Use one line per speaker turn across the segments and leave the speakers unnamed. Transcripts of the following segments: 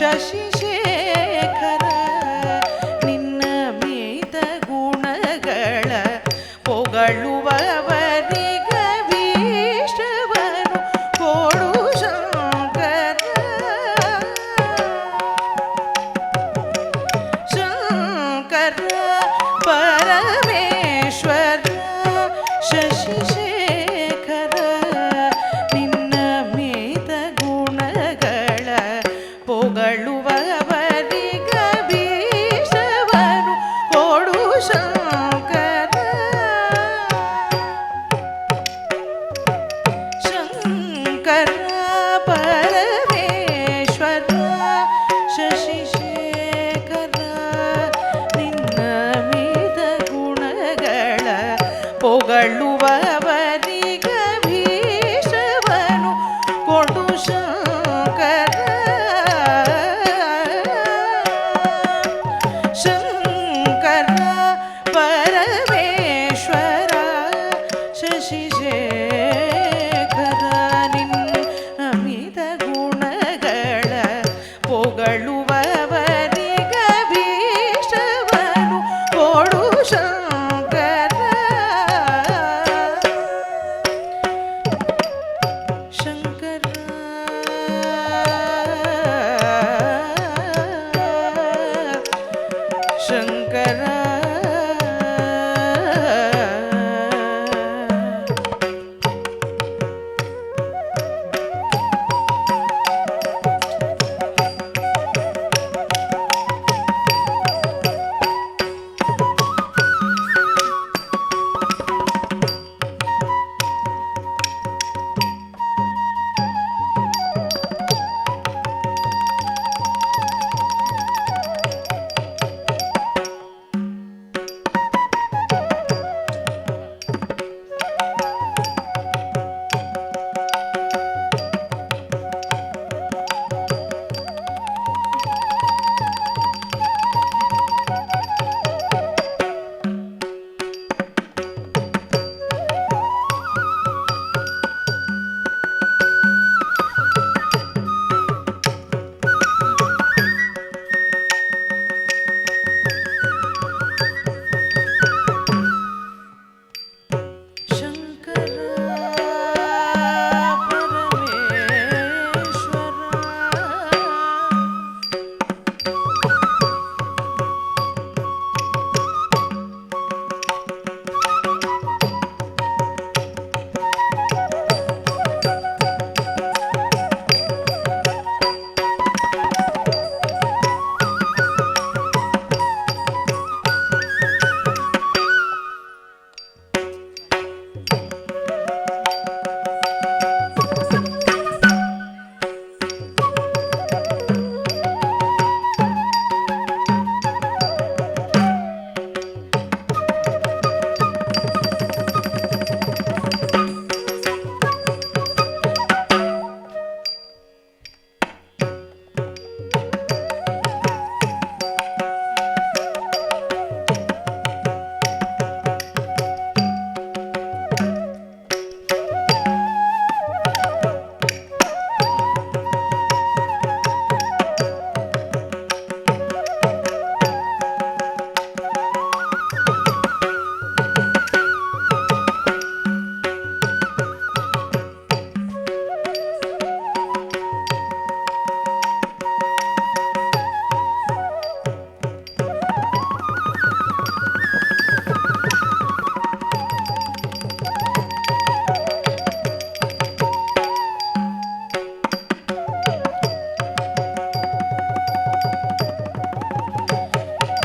ಶಶಿಶೇಖರ ನಿನ್ನ ಮೀದ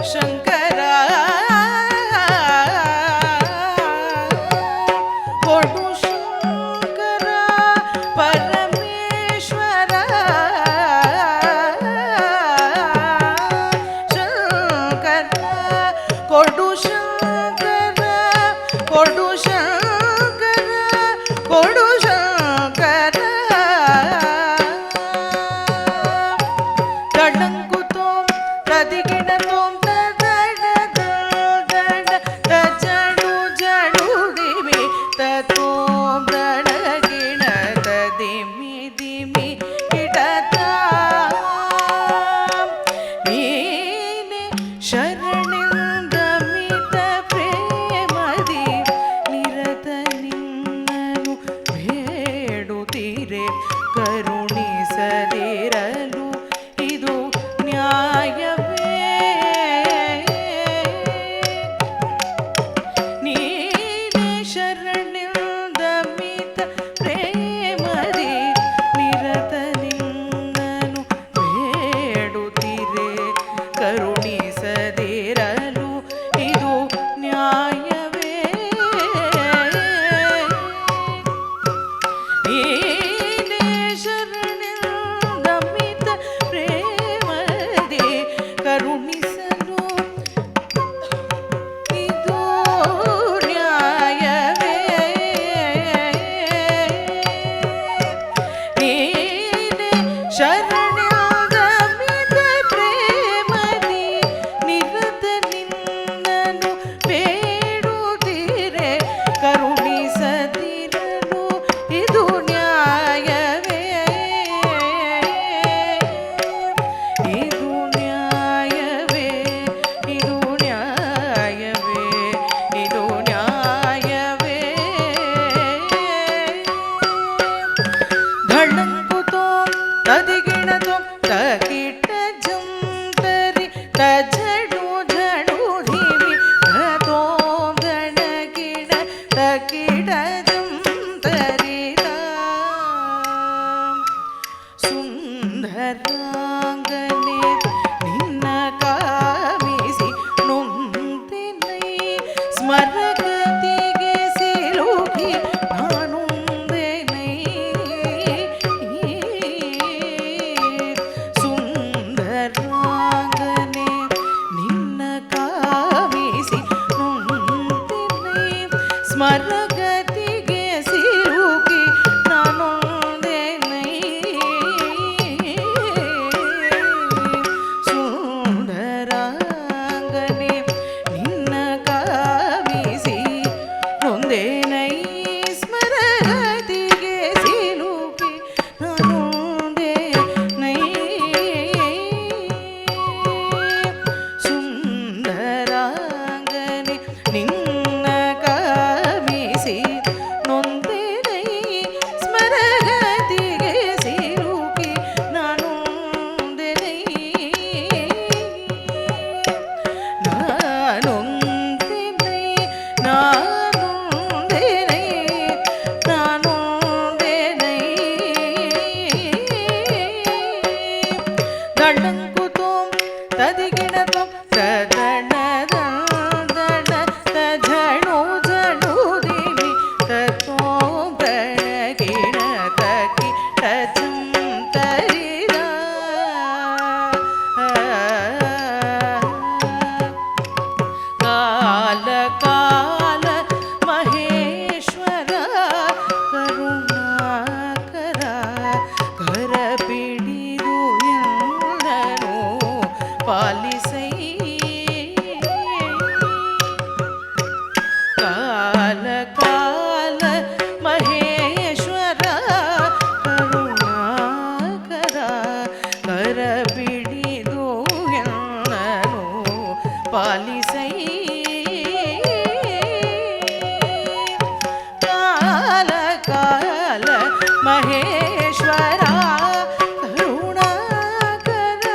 ಶಂಕರ ಕೊಡು ಶಂಕರ ಪರಮೇಶ್ವರ ಶಂಕರ ಕೊಡು ಶಂಕರ ಕೊಡು ಶಂಕರ ಕೊಡು ಶಂಕರ ತಡಂಕು ತೋಂ ತದಿಗಿಡ ತೋಂ ತದಡ ದಡ ತಜಡು ಜಡುಡಿಮಿ ತೋಂ ದಡಗಿಣ ತದಿಮಿ ದಿಮಿ ಗಿಡತ ನೀನೆ ಶರಣಿಂದ ಮಿತ ಪ್ರೇಮದಿ ನಿರತ ನಿನ್ನನು ಬೇಡುತ್ತೀರೆ ಕರುಣಿಸದಿರಲು ಇದು ನ್ಯಾಯವೇ ನೀನೆ ಶರಣಿಂದ ಮಿತ ಪ್ರೇಮದಿ ನಿರತ ನಿನ್ನನು ಬೇಡುತ್ತೀರೆ ಕರುಣಿಸದಿರಲು ಇದು ನ್ಯಾಯವೇ ನೀನೆ ಶರಣಿಂದ ಮಿತ ಪ್ರೇಮದಿ ಕರುಣಿಸಲು ಇದು ನ್ಯಾಯವೇ ನೀನೆ ಶರಣ್ಯಾದ ಮಿತ ಪ್ರೇಮದಿ ನಿರತ ನಿನ್ನನು ಬೇಡುತ್ತೀರೆ ಕರುಣಿಸದಿರಲು ಇದು ನ್ಯಾಯವೇ ಇದು ನ್ಯಾಯವೇ ಇದು ನ್ಯಾಯವೇ ಇದು ನ್ಯಾಯವೇ ಧಳಂಕು ತೋಂ ತದಿಗಿಣ ತೋಂ ತಕಿಟ ಜಂತರಿ ತಜಡು ಜಡು ಧಿಮಿ ತೋಂ ದಣಗಿಣ ತಕಿಟ ಜಂತರಿ ಸುಂದರಾಂಗನೆ ನಿನ್ನ ಕಾಮಿಸಿ ನೊಂದಿನೈ ಸ್ಮರಗತಿಗೆ ಸಿಲುಕಿ ನಾನುಂದೆನೈ ಸುಂದರಾಂಗನೆ ನಿನ್ನ ಕಾಮಿಸಿ ನೊಂದಿನೈ ಸ್ಮರಗತಿಗೆ ಸಿಲುಕಿ ನಾನುಂದೆನೈ ಸುಂದರಾಂಗನೆ ನಿನ್ನ ಕಾಮಿಸಿ ನೊಂದೆನೈ ಸ್ಮರಗತಿಗೆ ಸಿಲುಕಿ ನಾನುಂದೆನೈ ಸುಂದರಾಂಗನೆ ನಿನ್ನ ಕಾಮಿಸಿ ನೊಂದೆನೈ ಸ್ಮರಗತಿಗೆ ಸಿಲುಕಿ ನಾನುಂದೆನೈ ನಾನುಂದೆನೈ ನಾನುಂದೆನೈ ನಾನುಂದೆನೈ ದಂಡಂಕು ತೋಂ ತದಿಗಿಣ ತೋಂ ತದಣ ದಡ ತಜಡು ಜಡು ದಿಮಿ ತೋಂ ದಣಗಿಣ ತಕಿ ತಜಂ ತರಿದ ಕಾಲ ಕಾಲ ಮಹೇಶ್ವರ ಕರುಣಾಕರ ಕರ ಪಿಡಿದು ಎಂದನು ಪಾಲಿಸೈ ಕಾಲ ಕಾಲ ಮಹೇಶ್ವರ ಕರುಣಾಕರ ಕರ ಪಿಡಿದು ಎಂದನು ಪಾಲಿಸೈ ಕಾಲ ಕಾಲ ಮಹೇಶ್ವರ ಕರುಣಾಕರ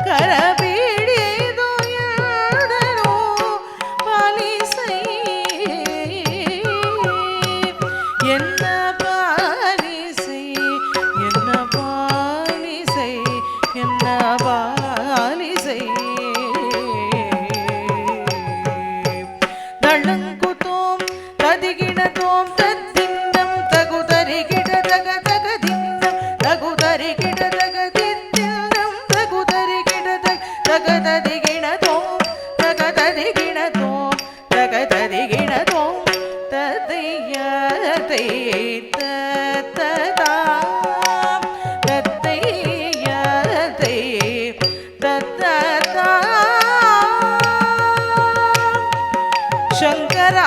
ಕರ ಪಿಡಿದು ಎಂದನು ಪಾಲಿಸೈ ಎನ್ನ ಪಾಲಿಸೈ ಎನ್ನ ಪಾಲಿಸೈ ಎನ್ನ ಪಾಲಿಸೈ ತದಿಗಿಣತೋ ತಗ ತದಿಗಿಣತೋ ತಗ ತದಿಗಿಣತೋ ತದಯ್ಯ ತೈ ತದಾ ತದಯ್ಯ ತೈ ತದಾ ಶಂಕರ